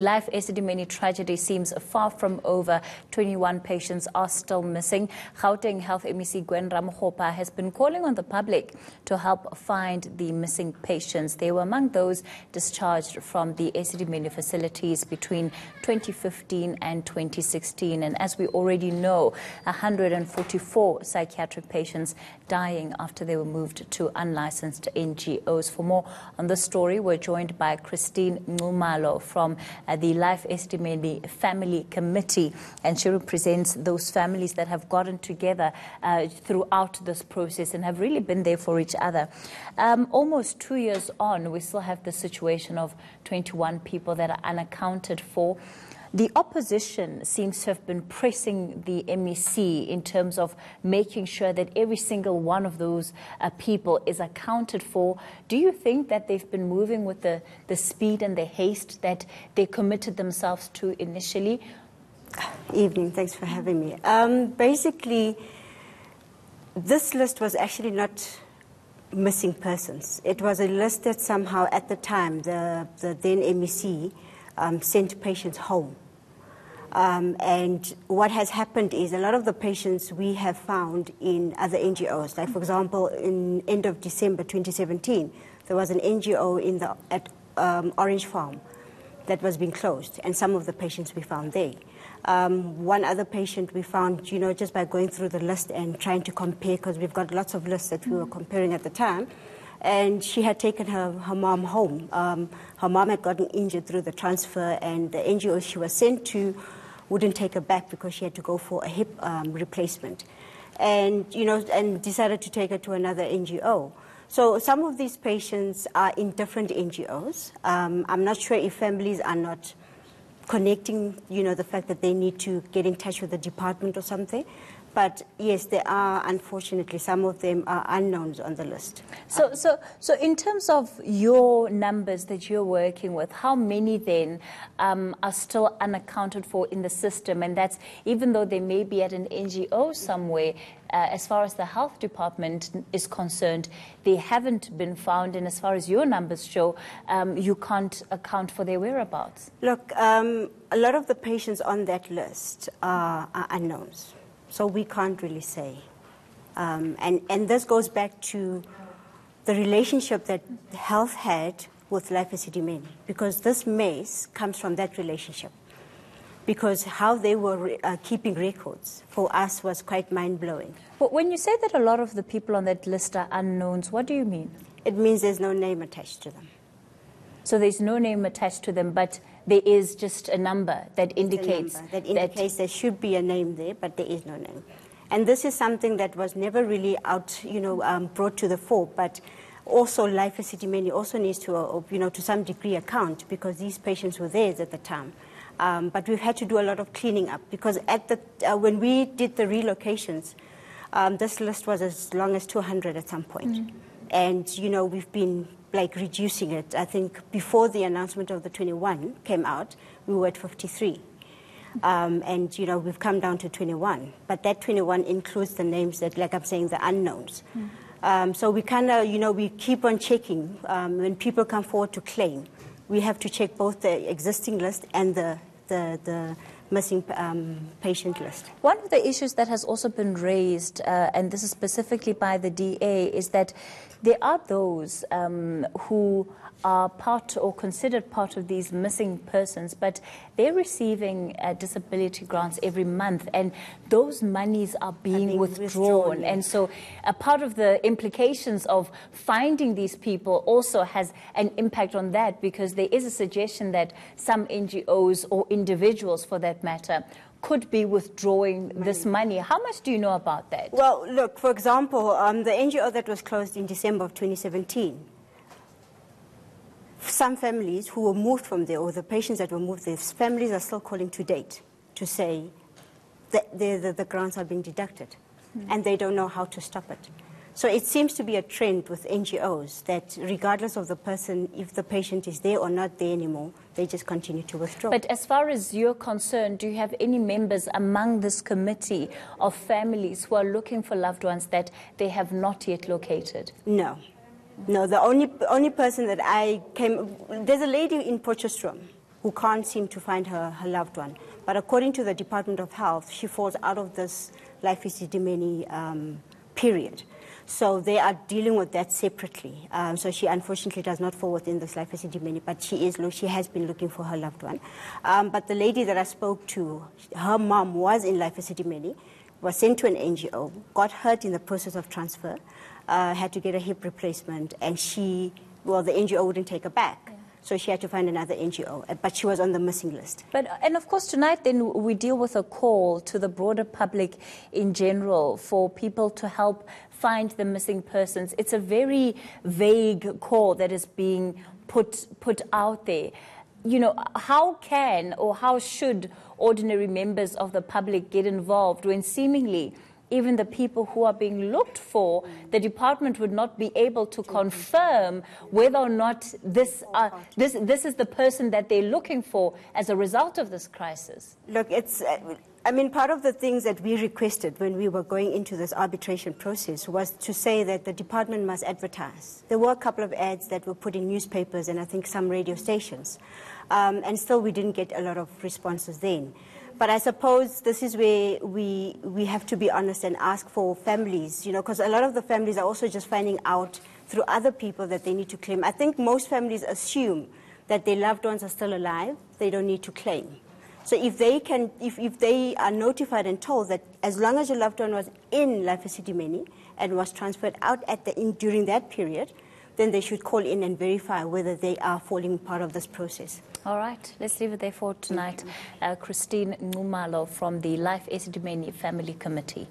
Life Esidimeni tragedy seems far from over. 21 patients are still missing. Gauteng Health MEC Gwen Ramokgopa has been calling on the public to help find the missing patients. They were among those discharged from the Esidimeni facilities between 2015 and 2016. And as we already know, 144 psychiatric patients dying after they were moved to unlicensed NGOs. For more on this story, we're joined by Christine Nxumalo from the Life Esidimeni Family Committee, and she represents those families that have gotten together throughout this process and have really been there for each other. Almost 2 years on, we still have the situation of 21 people that are unaccounted for. The opposition seems to have been pressing the MEC in terms of making sure that every single one of those people is accounted for. Do you think that they've been moving with the speed and the haste that they committed themselves to initially? Evening, thanks for having me. Basically, this list was actually not missing persons. It was a list that somehow at the time the then MEC sent patients home. And what has happened is a lot of the patients we have found in other NGOs. Like, for example, in end of December 2017, there was an NGO at Orange Farm that was being closed, and some of the patients we found there. One other patient we found, just by going through the list and trying to compare, because we've got lots of lists that we were comparing at the time. And she had taken her mom home. Her mom had gotten injured through the transfer, and the NGO she was sent to wouldn't take her back because she had to go for a hip replacement, and and decided to take her to another NGO. So some of these patients are in different NGOs. I'm not sure if families are not connecting, the fact that they need to get in touch with the department or something. But yes, there are, unfortunately, some of them are unknowns on the list. So in terms of your numbers that you're working with, how many then are still unaccounted for in the system? And that's even though they may be at an NGO somewhere, as far as the health department is concerned, they haven't been found. And as far as your numbers show, you can't account for their whereabouts. Look, a lot of the patients on that list are unknowns. So we can't really say. And this goes back to the relationship that health had with Life Esidimeni, because this mess comes from that relationship. Because how they were keeping records for us was quite mind-blowing. But when you say that a lot of the people on that list are unknowns, what do you mean? It means there's no name attached to them. So there's no name attached to them, but there is just a number that indicates that there should be a name there, but there is no name. And this is something that was never really brought to the fore. But also, Life Esidimeni also needs to, to some degree account, because these patients were theirs at the time. But we've had to do a lot of cleaning up, because when we did the relocations, this list was as long as 200 at some point. And we've been reducing it. I think before the announcement of the 21 came out, we were at 53. And, we've come down to 21. But that 21 includes the names that, like I'm saying, the unknowns. So we kind of, we keep on checking. When people come forward to claim, we have to check both the existing list and the missing patient list. One of the issues that has also been raised, and this is specifically by the DA, is that there are those who are part or considered part of these missing persons, but they're receiving disability grants every month, and those monies are being withdrawn. And so a part of the implications of finding these people also has an impact on that, because there is a suggestion that some NGOs or individuals, for that matter, could be withdrawing this money. How much do you know about that? Well, look, for example, the NGO that was closed in December of 2017, some families who were moved from there, or the patients that were moved there, families are still calling to date to say that the grants are being deducted, and they don't know how to stop it. So it seems to be a trend with NGOs that regardless of the person, if the patient is there or not there anymore, they just continue to withdraw. But as far as you're concerned, do you have any members among this committee of families who are looking for loved ones that they have not yet located? No. No, the only person that I came... There's a lady in Potchefstroom who can't seem to find her loved one. But according to the Department of Health, she falls out of this Life Esidimeni period. So they are dealing with that separately. So she unfortunately does not fall within this Life Esidimeni, but she has been looking for her loved one. But the lady that I spoke to, her mom was in Life Esidimeni, was sent to an NGO, got hurt in the process of transfer, had to get a hip replacement, and the NGO wouldn't take her back. Yeah. So she had to find another NGO, but she was on the missing list. And of course, tonight then we deal with a call to the broader public in general for people to help find the missing persons. It's a very vague call that is being put out there. You know, how can or how should ordinary members of the public get involved when seemingly even the people who are being looked for, the department would not be able to confirm whether or not this is the person that they're looking for as a result of this crisis? Look, part of the things that we requested when we were going into this arbitration process was to say that the department must advertise. There were a couple of ads that were put in newspapers and I think some radio stations. And still we didn't get a lot of responses then. But I suppose this is where we have to be honest and ask for families, because a lot of the families are also just finding out through other people that they need to claim. I think most families assume that their loved ones are still alive, they don't need to claim. So if they are notified and told that as long as your loved one was in Life Esidimeni and was transferred out during that period, then they should call in and verify whether they are falling part of this process. All right, let's leave it there for tonight. Christine Nxumalo from the Life Esidimeni Family Committee.